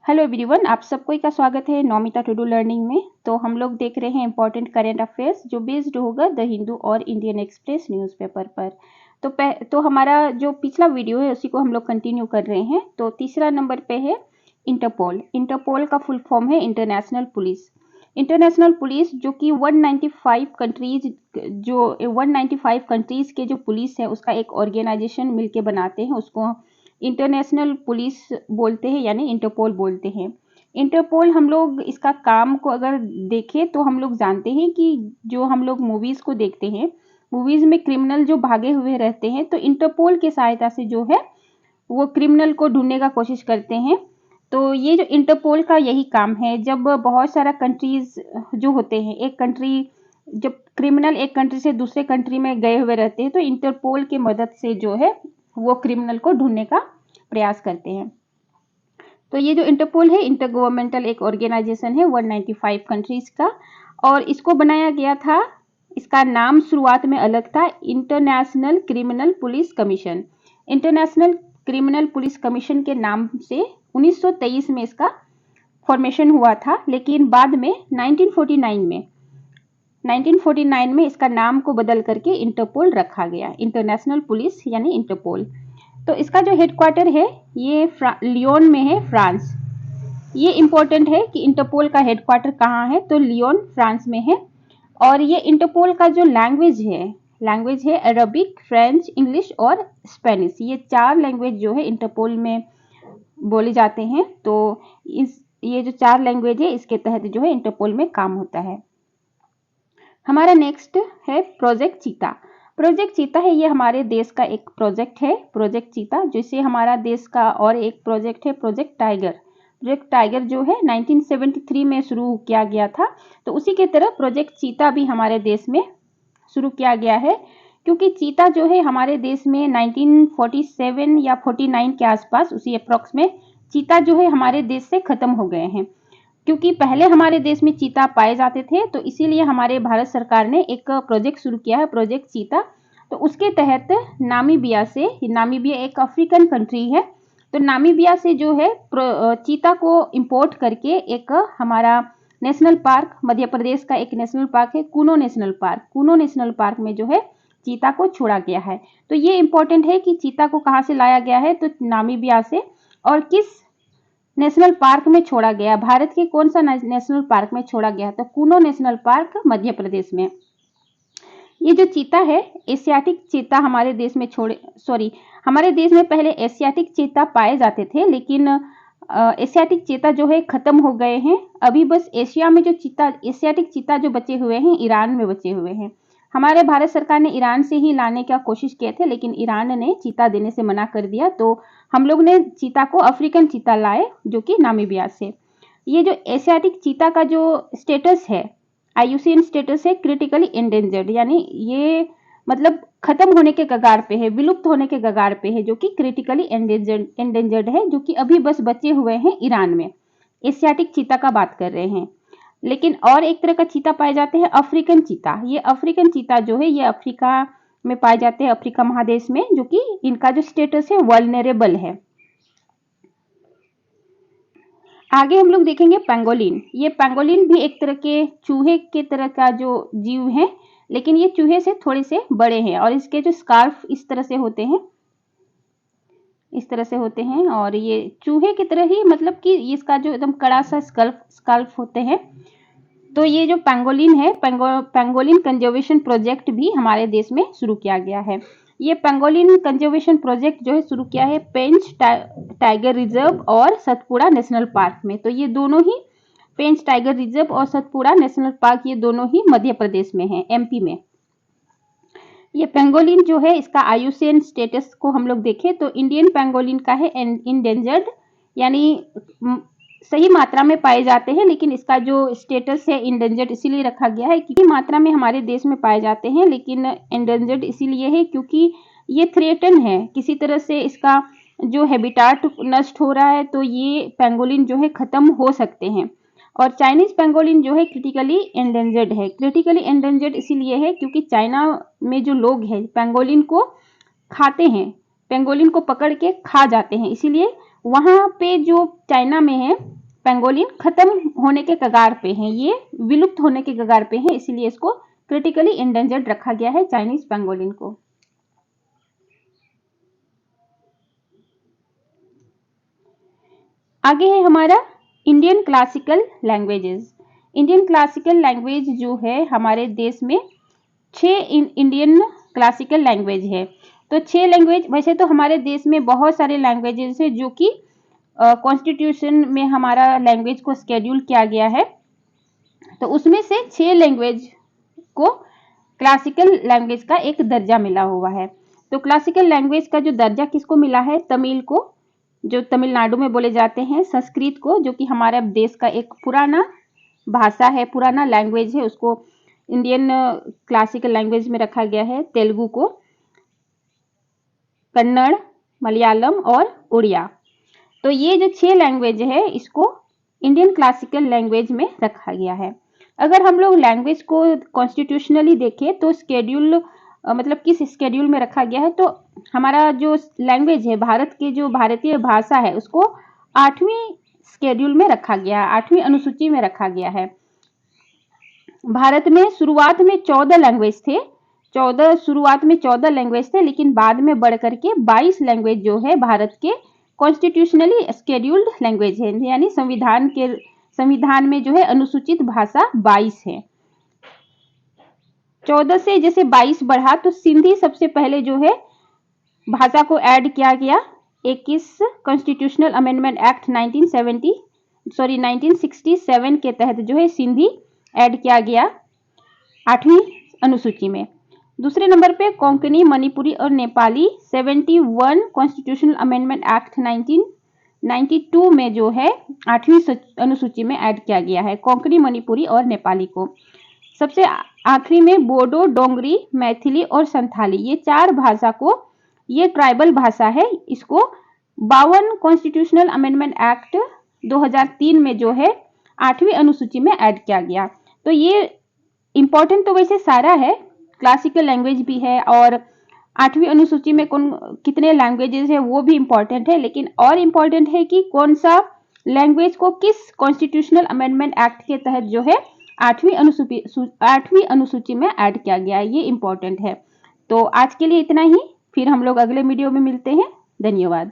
Hello everyone, आप सबको का स्वागत है नौमिता टू डू लर्निंग में। तो हम लोग देख रहे हैं इंपॉर्टेंट करेंट अफेयर्स जो बेस्ड होगा द हिंदू और इंडियन एक्सप्रेस न्यूज़पेपर पर। तो हमारा जो पिछला वीडियो है उसी को हम लोग कंटिन्यू कर रहे हैं। तो तीसरा नंबर पे है इंटरपोल। इंटरपोल का फुल फॉर्म है इंटरनेशनल पुलिस। इंटरनेशनल पुलिस जो कि 195 कंट्रीज के जो पुलिस है उसका एक ऑर्गेनाइजेशन मिलके बनाते हैं, उसको इंटरनेशनल पुलिस बोलते हैं यानी इंटरपोल बोलते हैं। इंटरपोल हम लोग इसका काम को अगर देखें तो हम लोग जानते हैं कि जो हम लोग मूवीज़ को देखते हैं, मूवीज़ में क्रिमिनल जो भागे हुए रहते हैं तो इंटरपोल की सहायता से जो है वो क्रिमिनल को ढूंढने का कोशिश करते हैं। तो ये जो इंटरपोल का यही काम है, जब बहुत सारा कंट्रीज जो होते हैं, एक कंट्री जब क्रिमिनल एक कंट्री से दूसरे कंट्री में गए हुए रहते हैं तो इंटरपोल की मदद से जो है वो क्रिमिनल को ढूंढने का प्रयास करते हैं। तो ये जो इंटरपोल है इंटर गवर्नमेंटल एक ऑर्गेनाइजेशन है 195 कंट्रीज का, और इसको बनाया गया था, इसका नाम शुरुआत में अलग था, international criminal police commission. International criminal police commission के नाम से 1923 में इसका फॉर्मेशन हुआ था, लेकिन बाद में 1949 में इसका नाम को बदल करके इंटरपोल रखा गया, इंटरनेशनल पुलिस यानी इंटरपोल। तो इसका जो हेडक्वार्टर है ये लियोन में है, फ्रांस। ये इंपॉर्टेंट है कि इंटरपोल का हेडक्वार्टर कहाँ है, तो लियोन फ्रांस में है। और ये इंटरपोल का जो लैंग्वेज है अरबिक, फ्रेंच, इंग्लिश और स्पेनिश। ये 4 लैंग्वेज जो है इंटरपोल में बोले जाते हैं। तो ये जो 4 लैंग्वेज है इसके तहत जो है इंटरपोल में काम होता है। हमारा नेक्स्ट है प्रोजेक्ट चीता। प्रोजेक्ट चीता है ये हमारे देश का एक प्रोजेक्ट है, प्रोजेक्ट चीता, जैसे हमारा देश का और एक प्रोजेक्ट है प्रोजेक्ट टाइगर। प्रोजेक्ट टाइगर जो है 1973 में शुरू किया गया था, तो उसी के तरह प्रोजेक्ट चीता भी हमारे देश में शुरू किया गया है, क्योंकि चीता जो है हमारे देश में 1947 या 49 के आसपास, उसी अप्रॉक्स में चीता जो है हमारे देश से खत्म हो गए हैं। क्योंकि पहले हमारे देश में चीता पाए जाते थे, तो इसीलिए हमारे भारत सरकार ने एक प्रोजेक्ट शुरू किया है, प्रोजेक्ट चीता। तो उसके तहत नामीबिया एक अफ्रीकन कंट्री है, तो नामीबिया से जो है चीता को इंपोर्ट करके एक हमारा नेशनल पार्क, मध्य प्रदेश का एक नेशनल पार्क है कूनो नेशनल पार्क में जो है चीता को छोड़ा गया है। तो ये इंपॉर्टेंट है कि चीता को कहाँ से लाया गया है, तो नामीबिया से, और किस नेशनल पार्क में छोड़ा गया, भारत के कौन सा नेशनल पार्क में छोड़ा गया, तो कूनो नेशनल पार्क मध्य प्रदेश में। ये जो चीता है एशियाटिक चीता हमारे देश में हमारे देश में पहले एशियाटिक चीता पाए जाते थे, लेकिन एशियाटिक चीता जो है खत्म हो गए हैं। अभी बस एशिया में जो एशियाटिक चीता जो बचे हुए हैं ईरान में बचे हुए हैं। हमारे भारत सरकार ने ईरान से ही लाने का कोशिश किए थे, लेकिन ईरान ने चीता देने से मना कर दिया, तो हम लोग ने चीता को अफ्रीकन चीता लाए जो कि नामीबिया से। ये जो एशियाटिक चीता का जो स्टेटस है, IUCN स्टेटस है क्रिटिकली एंडेंजर्ड, यानी ये मतलब खत्म होने के कगार पे है, विलुप्त होने के कगार पे है, जो कि क्रिटिकली एंडेंजर्ड है, जो कि अभी बस बचे हुए हैं ईरान में। एशियाटिक चीता का बात कर रहे हैं। लेकिन और एक तरह का चीता पाए जाते हैं अफ्रीकन चीता। ये अफ्रीकन चीता जो है ये अफ्रीका में पाए जाते हैं, अफ्रीका महादेश में, जो कि इनका जो स्टेटस है वल्नरेबल है। आगे हम लोग देखेंगे पेंगोलिन। ये पेंगोलिन भी एक तरह के चूहे के तरह का जो जीव है, लेकिन ये चूहे से थोड़े से बड़े हैं, और इसके जो स्कार्फ इस तरह से होते हैं, और ये चूहे की तरह ही, मतलब कि इसका जो एकदम कड़ा सा स्कार्फ होते हैं। तो ये जो पेंगोलिन है, पेंगोलिन कंजर्वेशन प्रोजेक्ट भी हमारे देश में शुरू किया गया है। ये पेंगोलिन कंजर्वेशन प्रोजेक्ट जो है शुरू किया है पेंच टाइगर रिजर्व और सतपुड़ा नेशनल पार्क में। तो ये दोनों ही, पेंच टाइगर रिजर्व और सतपुड़ा नेशनल पार्क, ये दोनों ही मध्य प्रदेश में है, MP में। ये पेंगोलिन जो है इसका IUCN स्टेटस को हम लोग देखें तो इंडियन पेंगोलिन का है इंडेंजर्ड, यानी सही मात्रा में पाए जाते हैं, लेकिन इसका जो स्टेटस है इंडेंजर्ड इसीलिए रखा गया है क्योंकि मात्रा में हमारे देश में पाए जाते हैं, लेकिन इंडेंजर्ड इसीलिए है क्योंकि ये थ्रेटन है, किसी तरह से इसका जो हैबिटाट नष्ट हो रहा है, तो ये पेंगोलिन जो है खत्म हो सकते हैं। और चाइनीज पेंगोलिन जो है क्रिटिकली एंडेंजर्ड है। क्रिटिकली एंडेंजर्ड इसीलिए है क्योंकि चाइना में जो लोग हैं पेंगोलिन को खाते हैं, पेंगोलिन को पकड़ के खा जाते हैं, इसीलिए वहाँ पे जो चाइना में है पेंगोलिन खत्म होने के कगार पे हैं, ये विलुप्त होने के कगार पे हैं, इसीलिए इसको क्रिटिकली इंडेंजर्ड रखा गया है चाइनीज पेंगोलिन को। आगे है हमारा Indian classical languages. Indian classical language जो है हमारे देश में 6 इंडियन क्लासिकल लैंग्वेज है। तो 6 लैंग्वेज, वैसे तो हमारे देश में बहुत सारे लैंग्वेजेस है जो कि कॉन्स्टिट्यूशन में हमारा लैंग्वेज को शेड्यूल किया गया है, तो उसमें से 6 लैंग्वेज को क्लासिकल लैंग्वेज का एक दर्जा मिला हुआ है। तो क्लासिकल लैंग्वेज का जो दर्जा किसको मिला है? तमिल को, जो तमिलनाडु में बोले जाते हैं, संस्कृत को जो कि हमारे देश का एक पुराना भाषा है, पुराना लैंग्वेज है, उसको इंडियन क्लासिकल लैंग्वेज में रखा गया है, तेलुगु को, कन्नड़, मलयालम और उड़िया। तो ये जो 6 लैंग्वेज है इसको इंडियन क्लासिकल लैंग्वेज में रखा गया है। अगर हम लोग लैंग्वेज को कॉन्स्टिट्यूशनली देखें तो स्केड्यूल मतलब किस स्केड्यूल में रखा गया है, तो हमारा जो लैंग्वेज है, भारत के जो भारतीय भाषा है, उसको 8वीं स्केड्यूल में रखा गया है, 8वीं अनुसूची में रखा गया है। भारत में शुरुआत में 14 लैंग्वेज थे, शुरुआत में 14 लैंग्वेज थे, लेकिन बाद में बढ़ करके 22 लैंग्वेज जो है भारत के कॉन्स्टिट्यूशनली स्केड्यूल्ड लैंग्वेज है, यानी संविधान में जो है अनुसूचित भाषा 22 है। 14 से जैसे 22 बढ़ा तो सिंधी सबसे पहले जो है भाषा को ऐड किया गया। 21 कॉन्स्टिट्यूशनल अमेंडमेंट एक्ट 1967 के तहत जो है सिंधी ऐड किया गया 8वीं अनुसूची में। दूसरे नंबर पे कोंकणी, मणिपुरी और नेपाली 71 कॉन्स्टिट्यूशनल अमेंडमेंट एक्ट 1992 में जो है 8वीं अनुसूची में ऐड किया गया है कोंकणी, मणिपुरी और नेपाली को। सबसे आखिरी में बोडो, डोंगरी, मैथिली और संथाली, ये 4 भाषा को, ये ट्राइबल भाषा है, इसको 52 कॉन्स्टिट्यूशनल अमेंडमेंट एक्ट 2003 में जो है 8वीं अनुसूची में ऐड किया गया। तो ये इंपॉर्टेंट तो वैसे सारा है, क्लासिकल लैंग्वेज भी है और 8वीं अनुसूची में कितने लैंग्वेजेस है वो भी इंपॉर्टेंट है, लेकिन और इंपॉर्टेंट है कि कौन सा लैंग्वेज को किस कॉन्स्टिट्यूशनल अमेंडमेंट एक्ट के तहत जो है 8वीं अनुसूची में ऐड किया गया है, ये इंपॉर्टेंट है। तो आज के लिए इतना ही, फिर हम लोग अगले वीडियो में मिलते हैं। धन्यवाद।